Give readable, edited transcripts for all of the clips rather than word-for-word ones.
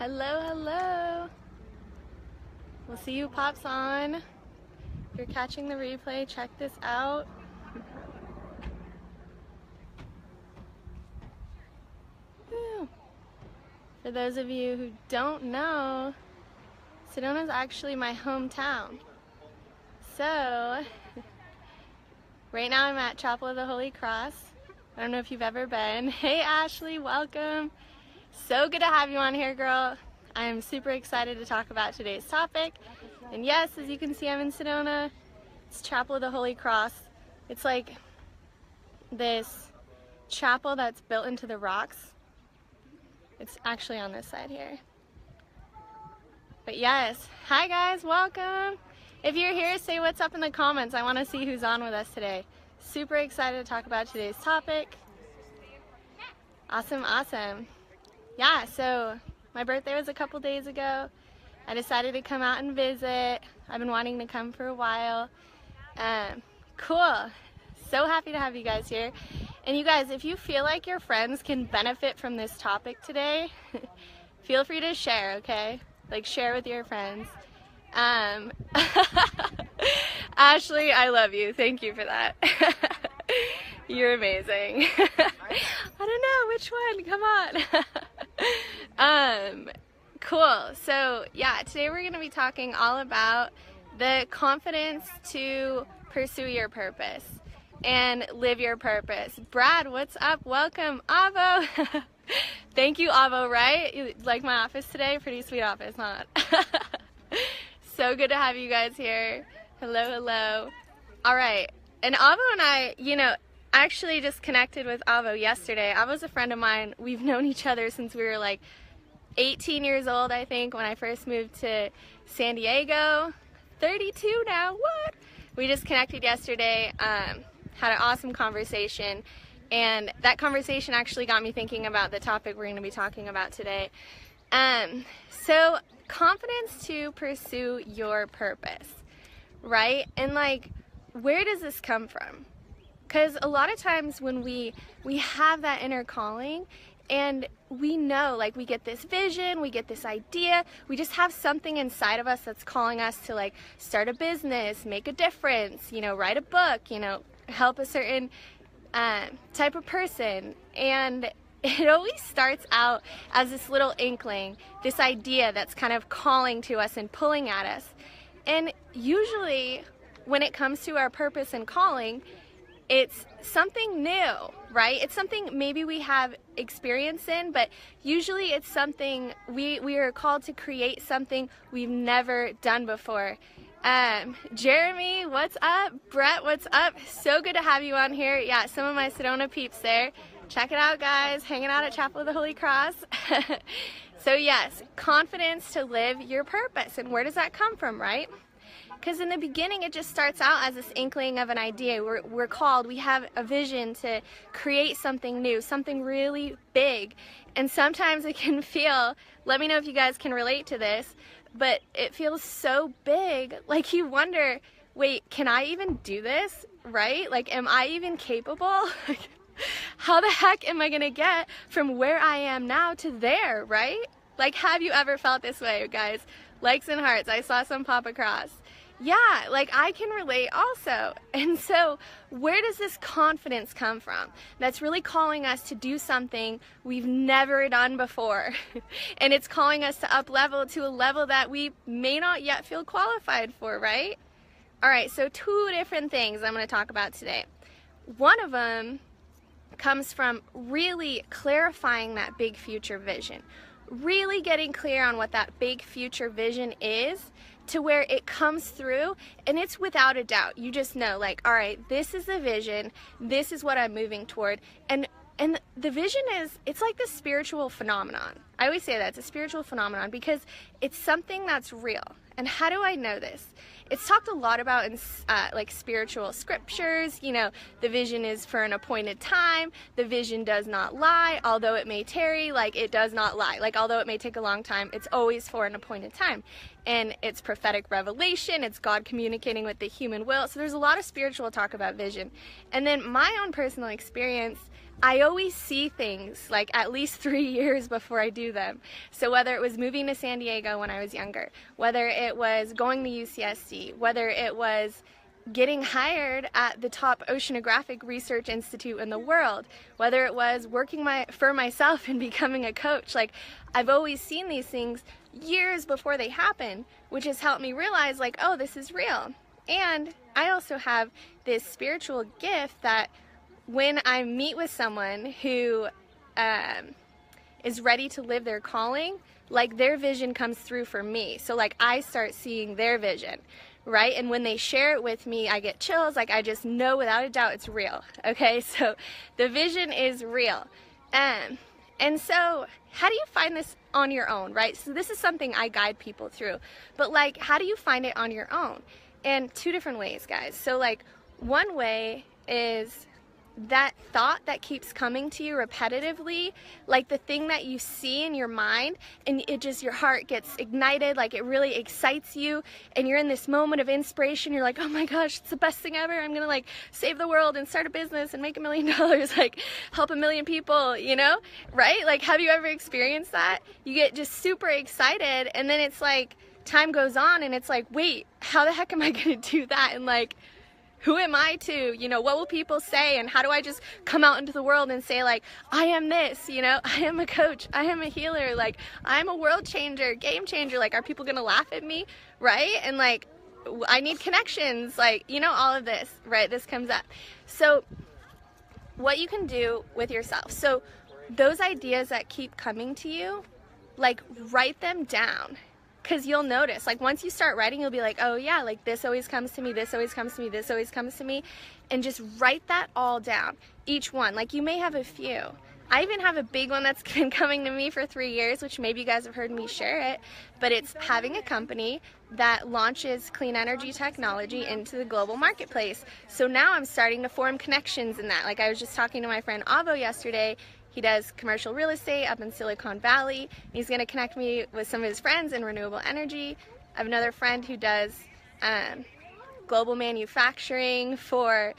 Hello, hello. We'll see who pops on. If you're catching the replay, check this out. Woo. For those of you who don't know, Sedona is actually my hometown. So, right now I'm at Chapel of the Holy Cross. I don't know if you've ever been. Hey Ashley, welcome. So good to have you on here, girl. I am super excited to talk about today's topic. And yes, as you can see, I'm in Sedona. It's Chapel of the Holy Cross. It's like this chapel that's built into the rocks. It's actually on this side here. But yes, hi guys, welcome. If you're here, say what's up in the comments. I want to see who's on with us today. Super excited to talk about today's topic. Awesome, awesome. Yeah, so my birthday was a couple days ago. I decided to come out and visit. I've been wanting to come for a while. Cool. So happy to have you guys here. And you guys, if you feel like your friends can benefit from this topic today, feel free to share, okay? Like, share with your friends. Ashley, I love you. Thank you for that. You're amazing. I don't know which one. Come on. Cool. So yeah, today we're going to be talking all about the confidence to pursue your purpose and live your purpose. Brad, what's up? Welcome. Avo. Thank you, Avo, right? You like my office today? Pretty sweet office, huh? So good to have you guys here. Hello, hello. All right. And Avo and I, actually just connected with Avo yesterday. Avo's a friend of mine. We've known each other since we were like 18 years old, I think, when I first moved to San Diego. 32 now, what? We just connected yesterday, had an awesome conversation, and that conversation actually got me thinking about the topic we're going to be talking about today. So confidence to pursue your purpose, right? And like, where does this come from? Because a lot of times when we have that inner calling and we know, like, we get this vision, we get this idea, we just have something inside of us that's calling us to like start a business, make a difference, write a book, help a certain type of person. And it always starts out as this little inkling, this idea that's kind of calling to us and pulling at us. And usually when it comes to our purpose and calling, it's something new, right? It's something maybe we have experience in, but usually it's something we are called to create something we've never done before. Jeremy, what's up? Brett, what's up? So good to have you on here. Yeah, some of my Sedona peeps there. Check it out, guys. Hanging out at Chapel of the Holy Cross. So yes, confidence to live your purpose. And where does that come from, right? Because in the beginning, it just starts out as this inkling of an idea. We're called, we have a vision to create something new, something really big. And sometimes it can feel, let me know if you guys can relate to this, but it feels so big, like you wonder, wait, can I even do this, right? Like, am I even capable? How the heck am I gonna get from where I am now to there, right? Like, have you ever felt this way, guys? Likes and hearts, I saw some pop across. Yeah, like, I can relate also. And so where does this confidence come from that's really calling us to do something we've never done before? And it's calling us to up level to a level that we may not yet feel qualified for, right? All right, so two different things I'm going to talk about today. One of them comes from really clarifying that big future vision, really getting clear on what that big future vision is, to where it comes through and it's without a doubt. You just know, like, all right, this is the vision, this is what I'm moving toward. And the vision is, it's like this spiritual phenomenon. I always say that, it's a spiritual phenomenon because it's something that's real. And how do I know this? It's talked a lot about in like spiritual scriptures. The vision is for an appointed time. The vision does not lie, although it may tarry. Like, it does not lie. Like, although it may take a long time, it's always for an appointed time. And it's prophetic revelation. It's God communicating with the human will. So there's a lot of spiritual talk about vision. And then my own personal experience, I always see things like at least 3 years before I do them. So whether it was moving to San Diego when I was younger, whether it was going to UCSD, whether it was getting hired at the top oceanographic research institute in the world, whether it was working for myself and becoming a coach, like I've always seen these things years before they happen, which has helped me realize like, oh, this is real. And I also have this spiritual gift that when I meet with someone who is ready to live their calling, like their vision comes through for me. So like I start seeing their vision, right? And when they share it with me, I get chills. Like I just know without a doubt it's real. Okay, so the vision is real. And so how do you find this on your own, right? So this is something I guide people through. But like, how do you find it on your own? And two different ways, guys. So like one way is that thought that keeps coming to you repetitively, like the thing that you see in your mind, and it just, your heart gets ignited, like it really excites you, and you're in this moment of inspiration. You're like, oh my gosh, it's the best thing ever. I'm gonna like save the world and start a business and make $1 million, like help 1 million people, you know, right? Like, have you ever experienced that? You get just super excited, and then it's like time goes on and it's like, wait, how the heck am I gonna do that? And like, who am I to, you know, what will people say, and how do I just come out into the world and say like, I am this, you know, I am a coach, I am a healer, like I'm a world changer, game changer, like are people gonna laugh at me, right? And like, I need connections, like, you know, all of this, right? This comes up. So what you can do with yourself, so those ideas that keep coming to you, like write them down. Because you'll notice, like once you start writing, you'll be like, oh yeah, like this always comes to me, this always comes to me, this always comes to me. And just write that all down, each one. Like you may have a few. I even have a big one that's been coming to me for 3 years, which maybe you guys have heard me share it, but it's having a company that launches clean energy technology into the global marketplace. So now I'm starting to form connections in that. Like I was just talking to my friend Avo yesterday. He does commercial real estate up in Silicon Valley. He's going to connect me with some of his friends in renewable energy. I have another friend who does global manufacturing for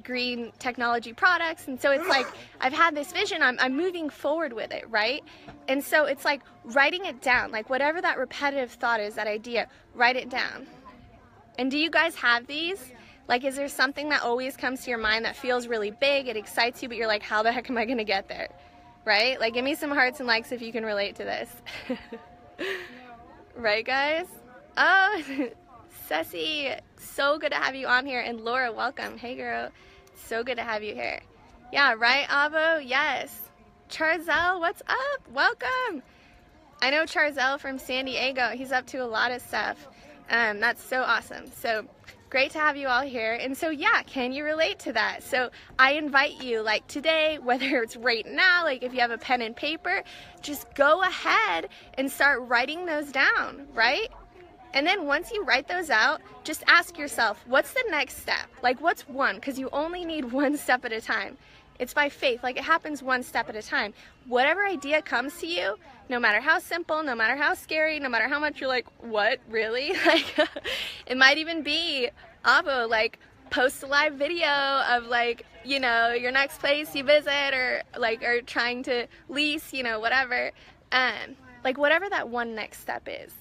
green technology products. And so it's like, I've had this vision, I'm moving forward with it, right? And so it's like writing it down, like whatever that repetitive thought is, that idea, write it down. And do you guys have these? Like, is there something that always comes to your mind that feels really big, it excites you, but you're like, how the heck am I gonna get there? Right? Like, give me some hearts and likes if you can relate to this. Right, guys? Oh, Ceci, so good to have you on here. And Laura, welcome. Hey, girl. So good to have you here. Yeah, right, Avo? Yes. Charzelle, what's up? Welcome. I know Charzelle from San Diego. He's up to a lot of stuff. That's so awesome. So great to have you all here. And so yeah, can you relate to that? So I invite you, like today, whether it's right now, like if you have a pen and paper, just go ahead and start writing those down, right? And then once you write those out, just ask yourself, what's the next step? Like what's one? Because you only need one step at a time. It's by faith, like it happens one step at a time. Whatever idea comes to you, no matter how simple, no matter how scary, no matter how much you're like, what, really? Like, it might even be, Avo, like, post a live video of like, you know, your next place you visit, or like, or trying to lease, you know, whatever. Like whatever that one next step is,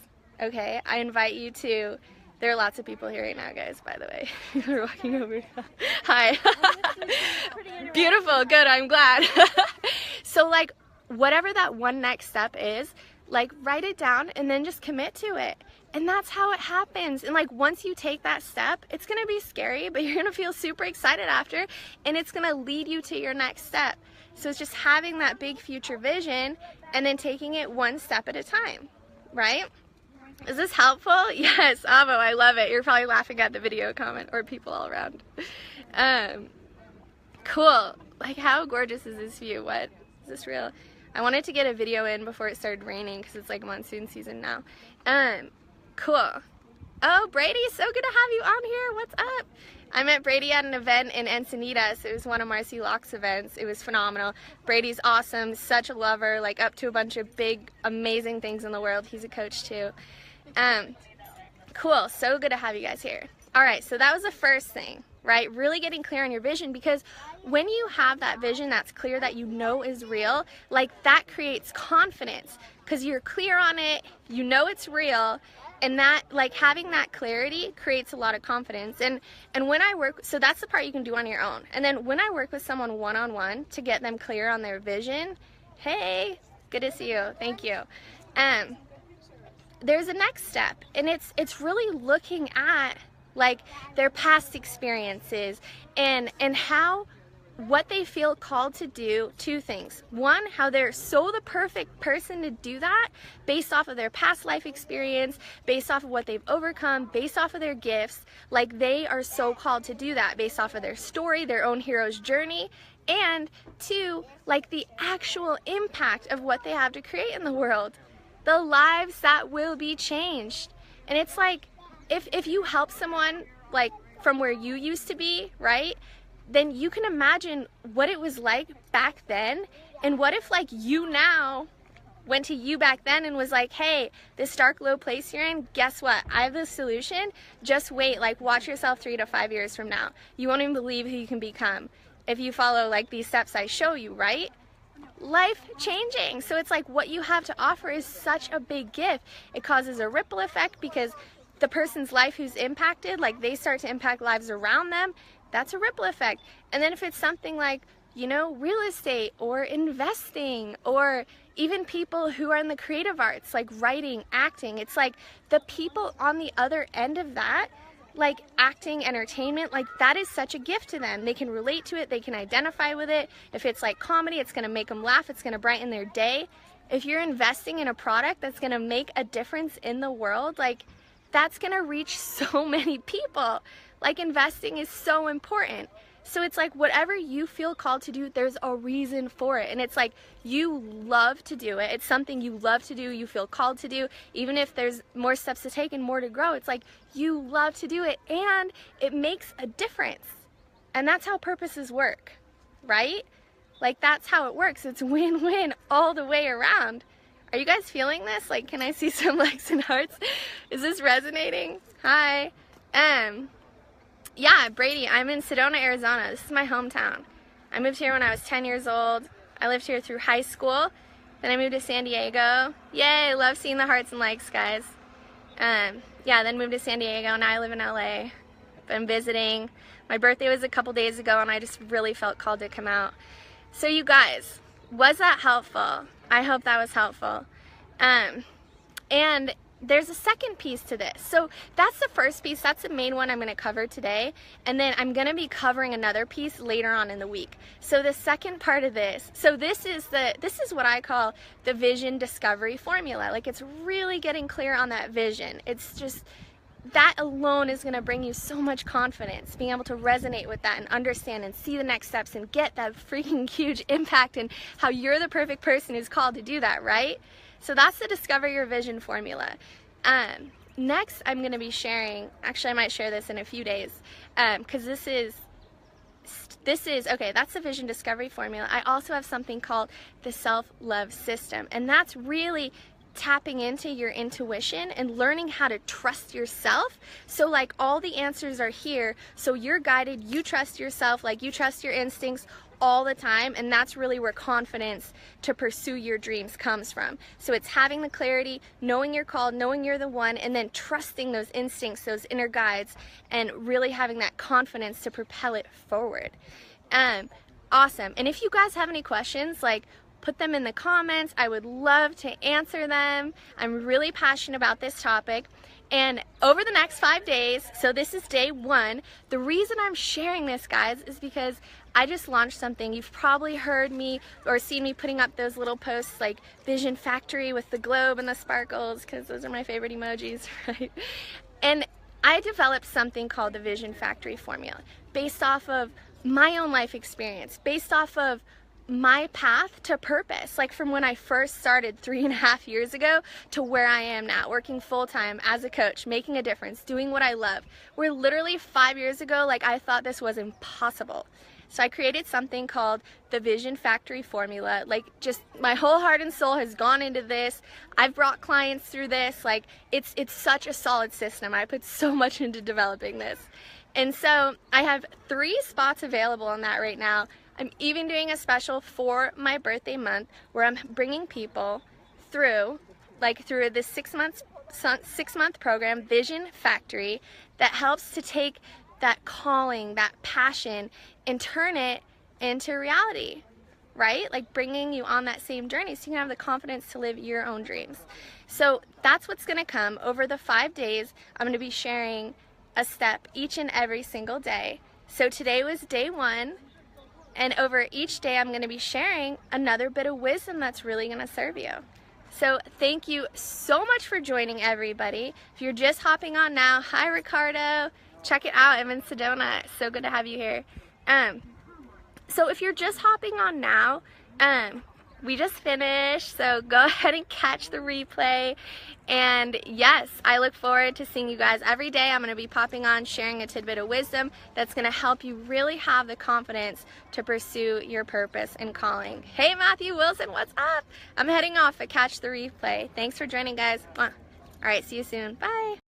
okay? I invite you to, there are lots of people here right now, guys, by the way. We're walking over. Hi. Beautiful, good, I'm glad. So like, whatever that one next step is, like write it down and then just commit to it. And that's how it happens. And like once you take that step, it's gonna be scary, but you're gonna feel super excited after, and it's gonna lead you to your next step. So it's just having that big future vision and then taking it one step at a time, right? Is this helpful? Yes, Avo, I love it. You're probably laughing at the video comment, or people all around. Cool. Like, how gorgeous is this view? What? Is this real? I wanted to get a video in before it started raining because it's like monsoon season now. Cool. Oh, Brady, so good to have you on here. What's up? I met Brady at an event in Encinitas. It was one of Marcy Locke's events. It was phenomenal. Brady's awesome, such a lover, like up to a bunch of big, amazing things in the world. He's a coach too. Cool, so good to have you guys here. All right, so that was the first thing, right? Really getting clear on your vision, because when you have that vision that's clear, that you know is real, like that creates confidence because you're clear on it, you know it's real, and that, like, having that clarity creates a lot of confidence. And when I work, so that's the part you can do on your own. And then when I work with someone one-on-one to get them clear on their vision, hey, good to see you, thank you. There's a next step, and it's really looking at like their past experiences and how, what they feel called to do. Two things. One, how they're so the perfect person to do that based off of their past life experience, based off of what they've overcome, based off of their gifts. Like they are so called to do that based off of their story, their own hero's journey. And two, like the actual impact of what they have to create in the world. The lives that will be changed. And it's like, if you help someone like from where you used to be, right, then you can imagine what it was like back then. And what if like you now went to you back then and was like, hey, this dark, low place you're in, guess what? I have the solution. Just wait, like watch yourself 3 to 5 years from now. You won't even believe who you can become if you follow like these steps I show you, right? Life changing. So it's like what you have to offer is such a big gift. It causes a ripple effect because the person's life who's impacted, like they start to impact lives around them. That's a ripple effect. And then if it's something like, you know, real estate or investing, or even people who are in the creative arts, like writing, acting, it's like the people on the other end of that, like acting, entertainment, like that is such a gift to them. They can relate to it, they can identify with it. If it's like comedy, it's gonna make them laugh, it's gonna brighten their day. If you're investing in a product that's gonna make a difference in the world, like that's gonna reach so many people. Like investing is so important. So it's like whatever you feel called to do, there's a reason for it. And it's like you love to do it. It's something you love to do, you feel called to do. Even if there's more steps to take and more to grow, it's like you love to do it and it makes a difference. And that's how purposes work, right? Like that's how it works. It's win-win all the way around. Are you guys feeling this? Like, can I see some likes and hearts? Is this resonating? Hi. Yeah, Brady, I'm in Sedona, Arizona. This is my hometown. I moved here when I was 10 years old. I lived here through high school. Then I moved to San Diego. Yay, love seeing the hearts and likes, guys. Yeah, then moved to San Diego. Now I live in LA. Been visiting. My birthday was a couple days ago and I just really felt called to come out. So you guys, was that helpful? I hope that was helpful. And there's a second piece to this. So that's the first piece, that's the main one I'm going to cover today, and then I'm going to be covering another piece later on in the week. So the second part of this, so this is what I call the vision discovery formula. Like it's really getting clear on that vision. It's just that alone is going to bring you so much confidence, being able to resonate with that and understand and see the next steps and get that freaking huge impact and how you're the perfect person who's called to do that, right? So that's the Discover Your Vision formula. Next, I'm going to be sharing, actually I might share this in a few days, because this is, okay, that's the Vision Discovery formula. I also have something called the Self-Love System, and that's really tapping into your intuition and learning how to trust yourself. So like all the answers are here, so you're guided, you trust yourself, like you trust your instincts all the time, and that's really where confidence to pursue your dreams comes from. So it's having the clarity, knowing you're called, knowing you're the one, and then trusting those instincts, those inner guides, and really having that confidence to propel it forward. Awesome. And if you guys have any questions, like put them in the comments. I would love to answer them. I'm really passionate about this topic. And over the next 5 days, so this is day 1, the reason I'm sharing this, guys, is because I just launched something. You've probably heard me or seen me putting up those little posts like Vision Factory with the globe and the sparkles, because those are my favorite emojis, right? And I developed something called the Vision Factory formula based off of my own life experience, based off of my path to purpose, like from when I first started 3.5 years ago to where I am now, working full-time as a coach, making a difference, doing what I love. Where literally 5 years ago, like I thought this was impossible. So I created something called the Vision Factory formula. Like just my whole heart and soul has gone into this. I've brought clients through this. Like it's such a solid system. I put so much into developing this. And so I have 3 spots available on that right now. I'm even doing a special for my birthday month where I'm bringing people through this 6-month program, Vision Factory, that helps to take that calling, that passion, and turn it into reality, right? Like bringing you on that same journey so you can have the confidence to live your own dreams. So that's what's gonna come. Over the 5 days, I'm gonna be sharing a step each and every single day. So today was day 1, and over each day I'm gonna be sharing another bit of wisdom that's really gonna serve you. So thank you so much for joining, everybody. If you're just hopping on now, hi Ricardo, check it out, I'm in Sedona, so good to have you here. So if you're just hopping on now, we just finished, so go ahead and catch the replay. And yes, I look forward to seeing you guys every day. I'm going to be popping on, sharing a tidbit of wisdom that's going to help you really have the confidence to pursue your purpose and calling. Hey Matthew Wilson, what's up? I'm heading off, but catch the replay. Thanks for joining, guys. All right, see you soon. Bye.